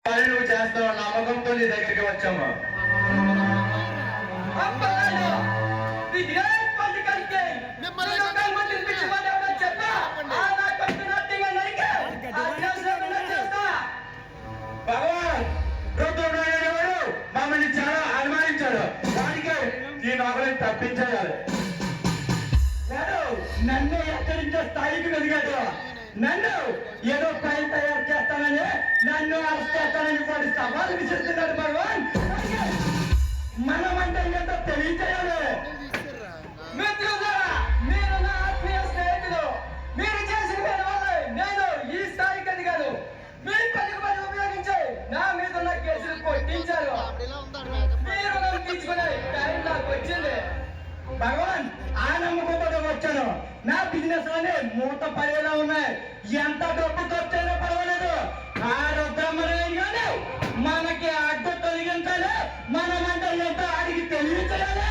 పని నువ్వు చేస్తావు నమ్మకంతో నీ దగ్గరికి వచ్చాము. భగవాన్ మమ్మల్ని చాలా అనుమానించాడు. దానికే ఈ నగలను తప్పించేయాలి. నన్ను ఎక్కడి నుంచో స్థాయికి ఎదిగాడు. నన్ను ఏదో ఫైల్ తయారు చేస్తానని నన్ను అరెస్ట్ చేస్తానని వాడు సవాలు విసురుతున్నాడు. భగవాన్ మనమంటే ఏంటో తెలియచేయాలి. మిత్రులారా, మీరు నా ఆత్మీయ స్నేహితులు. మీరు చేసిన పని వల్ల నేను ఈ స్థాయికి ఎదిగాను. మీ పని ఉపయోగించి నా మీద ఉన్న కేసులు కొట్టించారు. మీరు నన్ను తీసుకునే టైం నాకు వచ్చింది. భగవాన్ ఆ నమ్మకంతో వచ్చాను. నా బిజినెస్ లోనే మూత పడేలా ఉన్నాయి. ఎంత డబ్బు ఖర్చైనా పర్వాలేదు. ఆ రుద్రమని మనకి అడ్డు తొలగించాలి. మనమంటే ఎంతో అడిగి తెలియచేయాలి.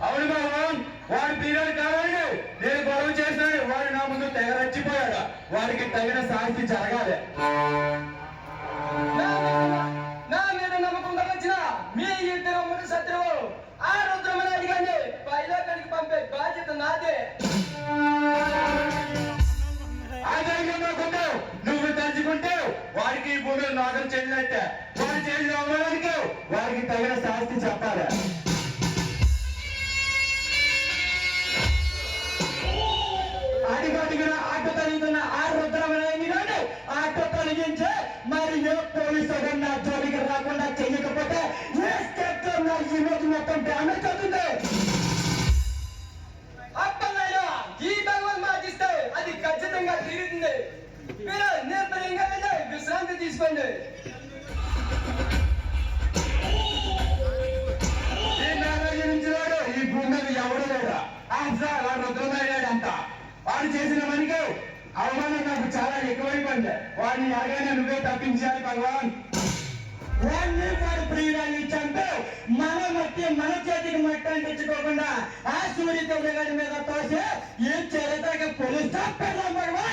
అవును భగవాన్, వాడు పీరియడ్ కావాలి. నేను గొడవ చేసినాడు. వాడు నా ముందు తెగ రచ్చిపోయాడు. వాడికి తగిన శాస్తి జరగాలి. నా మీద నమ్మకంగా వచ్చిన మీ ఇద్దరు అమ్మడు శత్రువు ఆ రుద్రమని అడిగాన్ని పైలోకానికి పంపే బాధ్యత నాదే. నువ్వు తలుచుకుంటే వాడికి ఈ భూమిలో నాగం చెల్లినట్టే. వాడు చేసిన అవమానానికి వాడికి తగిన శాస్తి చెప్పాలి. అడిగడిగిన ఆట తొలగుతున్న ఆ రుద్రమని ఆట తొలగించే మరి ఏ పోలీసు నా జోలికి రాకుండా చెయ్యకపోతే ఏ స్టెప్ లో నా ఇమేజ్ మొత్తం డ్యామేజ్ అవుతుంది. అప్పన్నయ్య, ఈ భగవాన్ మాటిస్తే అది ఖచ్చితంగా తీరుతుంది. మీరు నిర్భయంగా వెళ్ళి విశ్రాంతి తీసుకోండి. ఈ భూమి మీద ఎవడు లేడు. రుద్రమయ్యాడంట. వాడు చేసిన పనికి అవమానం నాకు చాలా ఎక్కువైపోయింది. వాడిని ఎలాగైనా నువ్వే తప్పించాలి భగవాన్. వాడిని వాడు ప్రియురాన్ని చంపి మన చేతికి మట్టి అంటించుకోకుండా ఆ సూర్యదేవుడి గారి మీద తోసి ఈ చరిత్రకి పోలీస్ స్టాప్ పెడదాం భగవాన్.